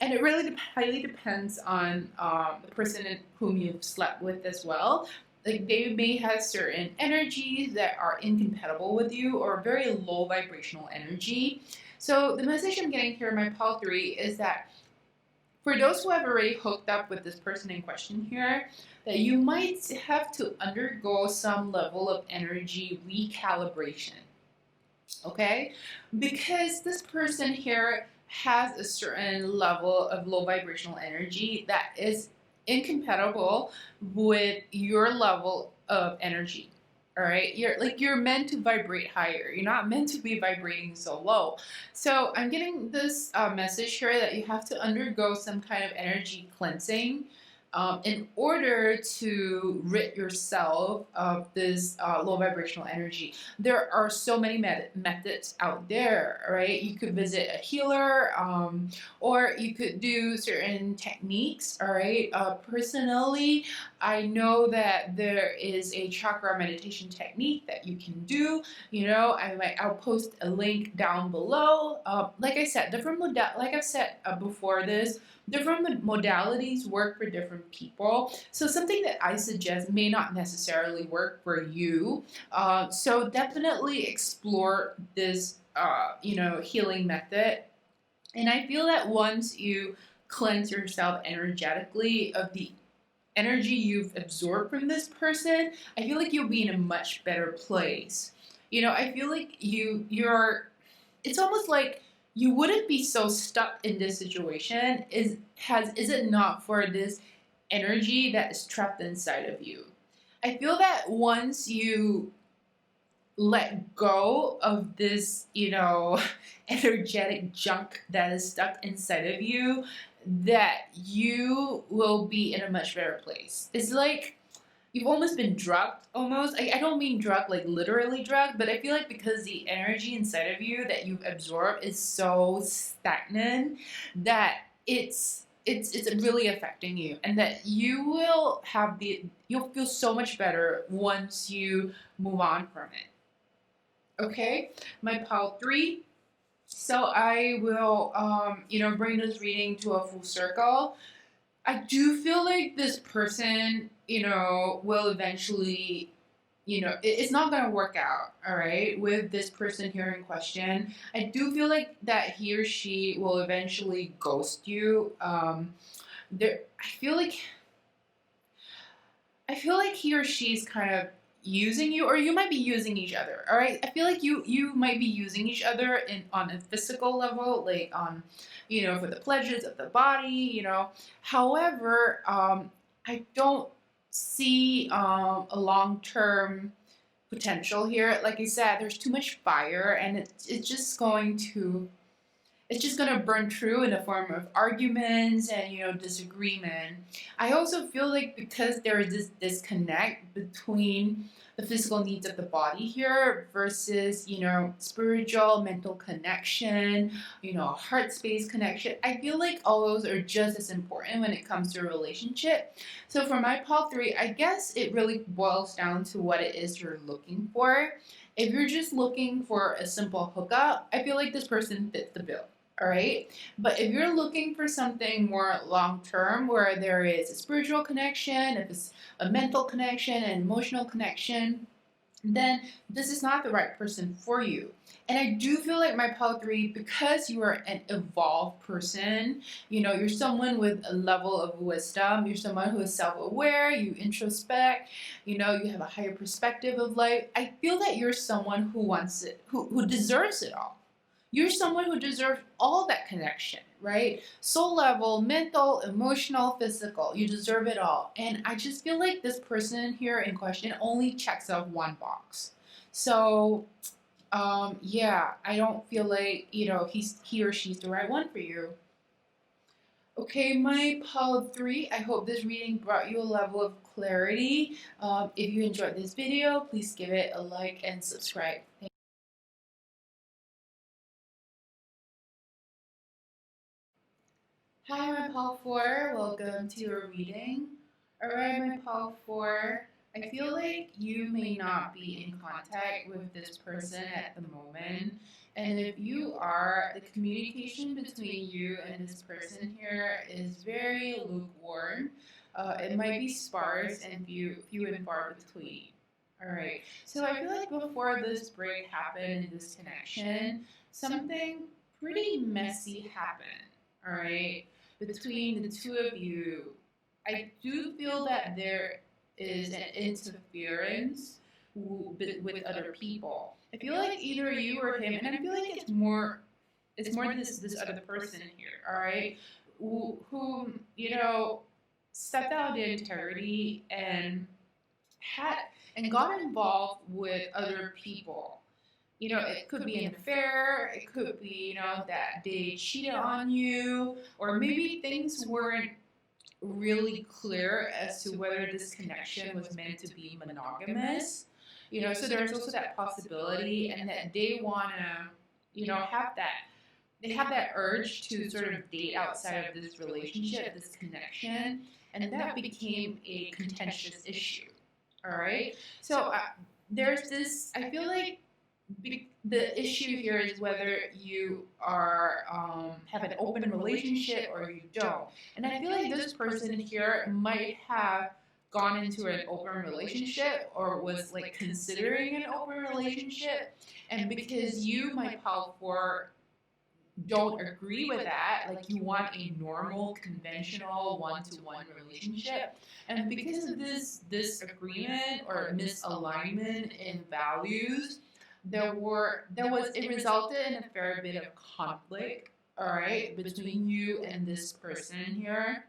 And it really highly depends on the person whom you've slept with as well. Like they may have certain energies that are incompatible with you or very low vibrational energy. So the message I'm getting here in my pal 3 is that for those who have already hooked up with this person in question here, that you might have to undergo some level of energy recalibration. Okay? Because this person here has a certain level of low vibrational energy that is incompatible with your level of energy. All right, you're meant to vibrate higher. You're not meant to be vibrating so low. So I'm getting this message here that you have to undergo some kind of energy cleansing in order to rid yourself of this low vibrational energy. There are so many methods out there, right? You could visit a healer, or you could do certain techniques, all right? Personally, I know that there is a chakra meditation technique that you can do. You know, I'll post a link down below. Like I said, like I've said before this, different modalities work for different people. So something that I suggest may not necessarily work for you. So definitely explore this, you know, healing method. And I feel that once you cleanse yourself energetically of the energy you've absorbed from this person, I feel like you'll be in a much better place. You know, I feel like it's almost like you wouldn't be so stuck in this situation is it not for this energy that is trapped inside of you. I feel that once you let go of this, you know, energetic junk that is stuck inside of you, that you will be in a much better place. It's like you've almost been drugged almost. I don't mean drugged like literally drugged, but I feel like because the energy inside of you that you've absorbed is so stagnant that it's really affecting you, and that you'll feel so much better once you move on from it. Okay, my pile three. So I will bring this reading to a full circle. I do feel like this person, will eventually, it's not going to work out, all right, with this person here in question. I do feel like that he or she will eventually ghost you. There, I feel like he or she's kind of using you, or you might be using each other. All right, I feel like you might be using each other on a physical level, like on, for the pleasures of the body. However, I don't see a long term potential here. Like I said, there's too much fire, and it's just going to burn through in the form of arguments and disagreement. I also feel like because there is this disconnect between the physical needs of the body here versus spiritual mental connection, heart space connection. I feel like all those are just as important when it comes to a relationship. So for my pile 3, I guess it really boils down to what it is you're looking for. If you're just looking for a simple hookup, I feel like this person fits the bill. All right. But if you're looking for something more long term, where there is a spiritual connection, if it's a mental connection, an emotional connection, then this is not the right person for you. And I do feel like my pile 3, because you are an evolved person, you're someone with a level of wisdom, you're someone who is self aware, you introspect, you have a higher perspective of life. I feel that you're someone who wants it, who deserves it all. You're someone who deserves all that connection, right? Soul level, mental, emotional, physical. You deserve it all. And I just feel like this person here in question only checks off one box. So, yeah, I don't feel like, he or she's the right one for you. Okay, my pile 3, I hope this reading brought you a level of clarity. If you enjoyed this video, please give it a like and subscribe. Hi, my Paul 4. Welcome to your reading. Alright, my Paul 4. I feel like you may not be in contact with this person at the moment. And if you are, the communication between you and this person here is very lukewarm. It might be sparse and few and far between. Alright, so I feel like before this break happened in this connection, something pretty messy happened. Alright, between the two of you, I do feel that there is an interference with other people. I feel like either you or him, and I feel like it's more this other person here, all right, who stepped out of integrity and had and got involved with other people. It could be an affair, it could be, that they cheated on you, or maybe things weren't really clear as to whether this connection was meant to be monogamous. So there's also that possibility, and that they want to, they have that urge to sort of date outside of this relationship, this connection, and that became a contentious issue. All right. So there's this, I feel like the issue here is whether you are have an open relationship or you don't. And I feel like this person here might have gone into an open relationship or was like considering an open relationship, and because you, my pal 4, don't agree with that, like you want a normal, conventional one-to-one relationship, and because of this disagreement or misalignment in values, it resulted in a fair bit of conflict, all right, between you and this person here.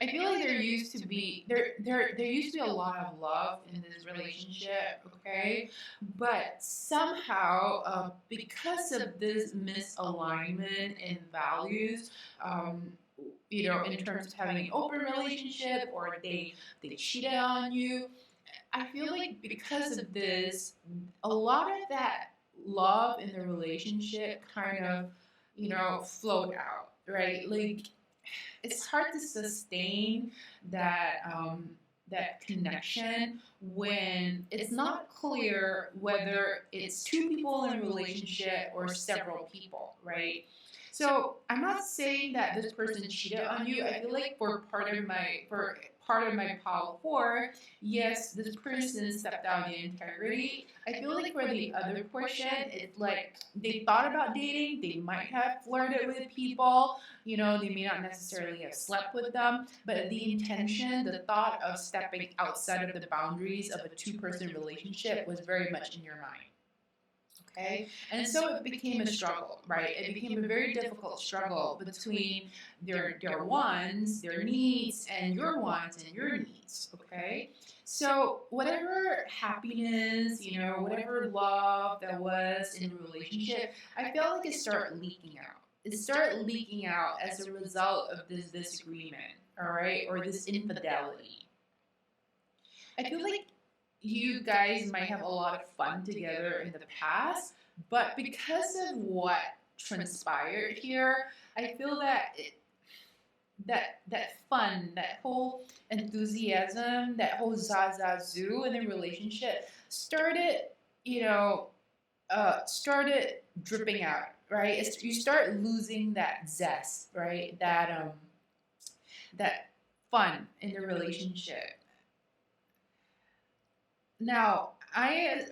I feel like there used to be a lot of love in this relationship, okay? But somehow, because of this misalignment in values, in terms of having an open relationship, or they cheated on you. I feel like because of this, a lot of that love in the relationship kind of, flowed out, right? Like it's hard to sustain that connection when it's not clear whether it's two people in a relationship or several people, right? So I'm not saying that this person cheated on you. I feel like for part of my pile four, yes, this person stepped out in integrity. I feel like for the other portion, it's like they thought about dating, they might have flirted with people, they may not necessarily have slept with them, but the intention, the thought of stepping outside of the boundaries of a two-person relationship was very much in your mind. Okay. And so it became a struggle, right? It became a very difficult struggle between their wants, their needs, and your wants and your needs. Okay. So whatever happiness, whatever love that was in the relationship, I felt like it started leaking out. It started leaking out as a result of this disagreement, all right, or this infidelity. I feel like you guys might have a lot of fun together in the past, but because of what transpired here, I feel that that fun, that whole enthusiasm, that whole zazazoo in the relationship started, started dripping out, right? You start losing that zest, right? That fun in the relationship. Now, I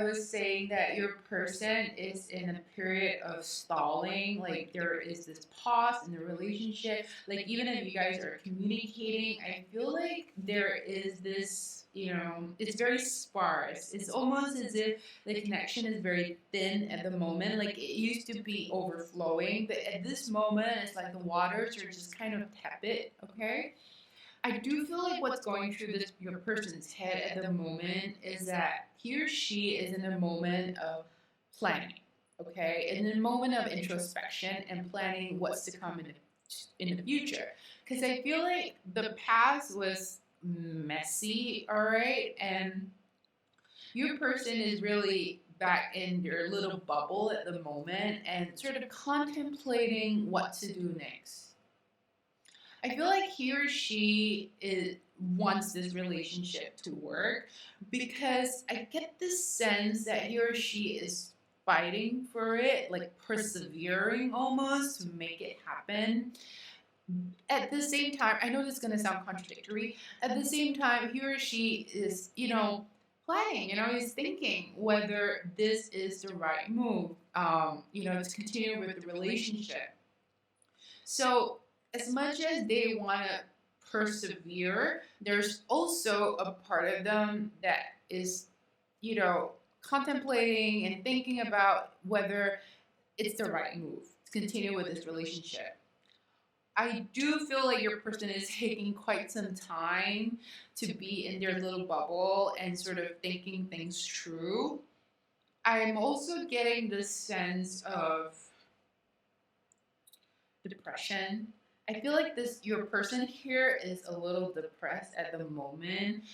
was saying that your person is in a period of stalling. Like there is this pause in the relationship. Like even if you guys are communicating, I feel like there is this, it's very sparse. It's almost as if the connection is very thin at the moment. Like it used to be overflowing, but at this moment, it's like the waters are just kind of tepid. Okay. I do feel like what's going through your person's head at the moment is that he or she is in a moment of planning, okay, in a moment of introspection and planning what's to come in the future. Because I feel like the past was messy, all right, and your person is really back in your little bubble at the moment and sort of contemplating what to do next. I feel like he or she wants this relationship to work because I get this sense that he or she is fighting for it, like persevering almost to make it happen. At the same time, I know this is going to sound contradictory. At the same time, he or she is, planning, is thinking whether this is the right move, to continue with the relationship. So as much as they want to persevere, there's also a part of them that is, contemplating and thinking about whether it's the right move to continue with this relationship. I do feel like your person is taking quite some time to be in their little bubble and sort of thinking things through. I'm also getting this sense of depression. I feel like your person here is a little depressed at the moment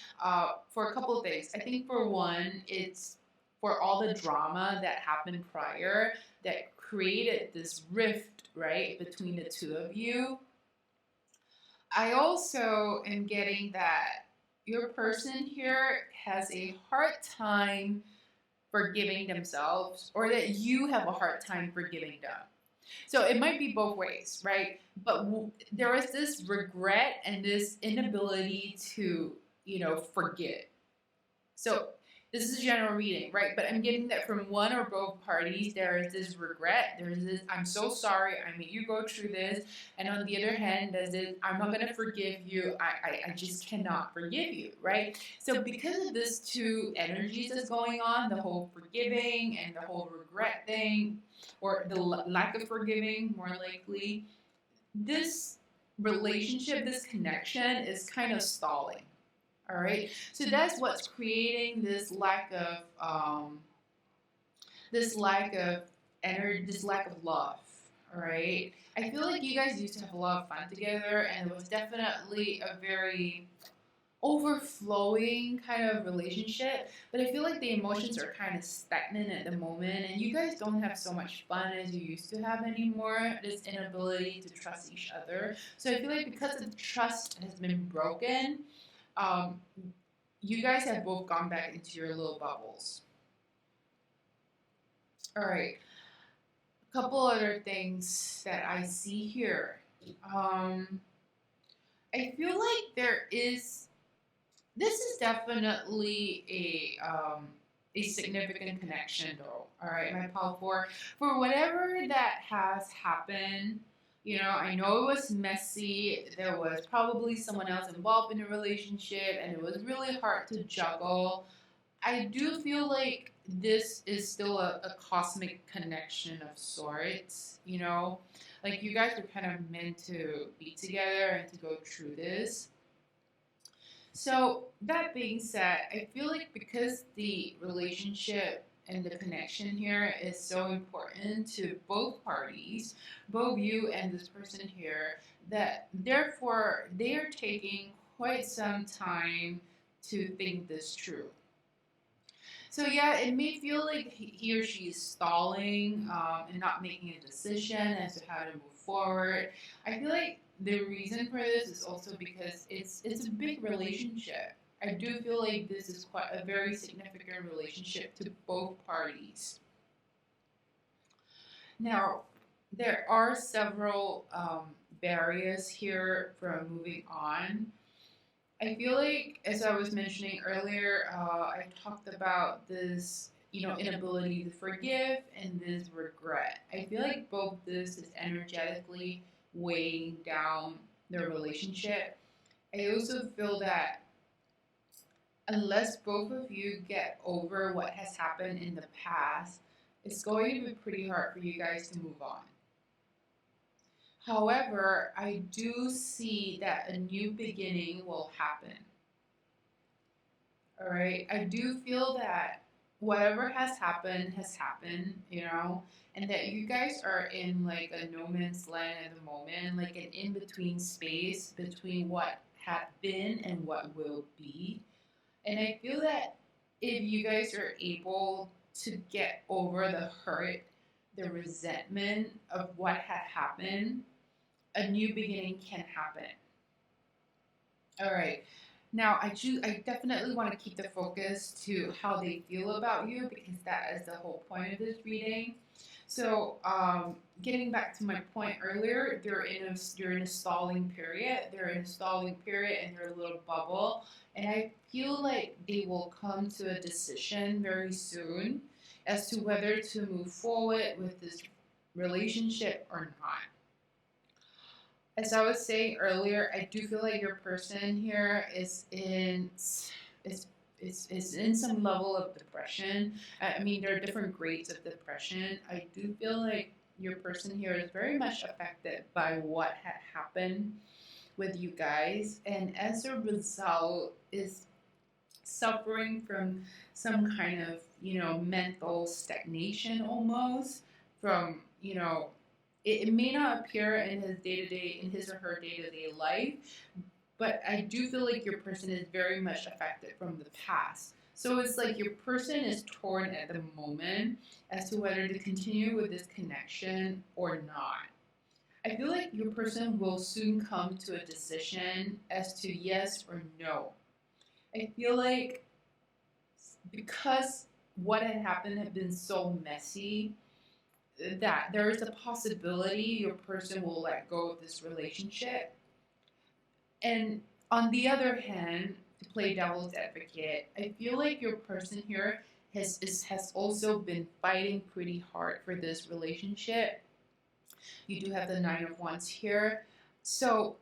for a couple of things. I think for one, it's for all the drama that happened prior that created this rift, right, between the two of you. I also am getting that your person here has a hard time forgiving themselves, or that you have a hard time forgiving them. So it might be both ways, right? But there is this regret and this inability to, forget. So this is a general reading, right? But I'm getting that from one or both parties, there is this regret. There is this, I'm so sorry, I made you go through this. And on the other hand, there's this, I'm not going to forgive you. I just cannot forgive you, right? So because of this two energies that's going on, the whole forgiving and the whole regret thing, or the lack of forgiving, more likely, this relationship, this connection is kind of stalling. All right, so that's what's creating this lack of energy, this lack of love. All right. I feel like you guys used to have a lot of fun together, and it was definitely a very overflowing kind of relationship. But I feel like the emotions are kind of stagnant at the moment, and you guys don't have so much fun as you used to have anymore. This inability to trust each other. So I feel like because the trust has been broken, um, you guys have both gone back into your little bubbles. All right. A couple other things that I see here. Um, I feel like there is. This is definitely a significant connection, though. All right, my pal, for whatever that has happened. You know, I know it was messy. There was probably someone else involved in the relationship, and it was really hard to juggle. I do feel like this is still a cosmic connection of sorts, you know? Like you guys are kind of meant to be together and to go through this. So, that being said, I feel like because the relationship and the connection here is so important to both parties, both you and this person here, that therefore they are taking quite some time to think this through. So yeah, it may feel like he or she is stalling and not making a decision as to how to move forward. I feel like the reason for this is also because it's a big relationship. I do feel like this is quite a very significant relationship to both parties. Now, there are several barriers here from moving on. I feel like, as I was mentioning earlier, I talked about this, inability to forgive and this regret. I feel like both this is energetically weighing down their relationship. I also feel that unless both of you get over what has happened in the past, it's going to be pretty hard for you guys to move on. However, I do see that a new beginning will happen. All right. I do feel that whatever has happened, and that you guys are in like a no man's land at the moment, like an in between space between what had been and what will be. And I feel that if you guys are able to get over the hurt, the resentment of what had happened, a new beginning can happen. All right. Now, I definitely want to keep the focus to how they feel about you because that is the whole point of this reading. So, getting back to my point earlier, you're in a stalling period. They're in a stalling period, and they're a little bubble. And I feel like they will come to a decision very soon as to whether to move forward with this relationship or not. As I was saying earlier, I do feel like your person here is is in some level of depression. I mean, there are different grades of depression. I do feel like your person here is very much affected by what had happened with you guys, and as a result, is suffering from some kind of mental stagnation almost from it may not appear in his day-to-day in his or her day-to-day life, but I do feel like your person is very much affected from the past. So it's like your person is torn at the moment as to whether to continue with this connection or not. I feel like your person will soon come to a decision as to yes or no. I feel like because what had happened had been so messy that there is a possibility your person will let go of this relationship. And on the other hand, to play devil's advocate, I feel like your person here has also been fighting pretty hard for this relationship. You do have the Nine of Wands here. So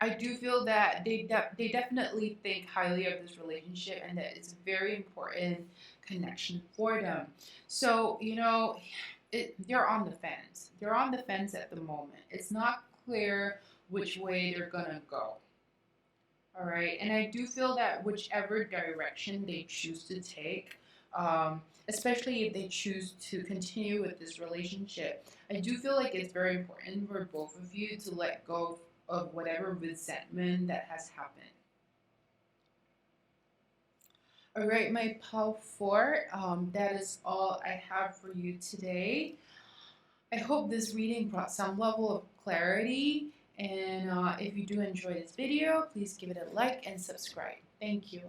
I do feel that they definitely think highly of this relationship and that it's a very important connection for them. So, they're on the fence. They're on the fence at the moment. It's not clear which way they're going to go. All right. And I do feel that whichever direction they choose to take, especially if they choose to continue with this relationship. I do feel like it's very important for both of you to let go of whatever resentment that has happened. All right, my pal 4, that is all I have for you today. I hope this reading brought some level of clarity. And if you do enjoy this video, please give it a like and subscribe. Thank you.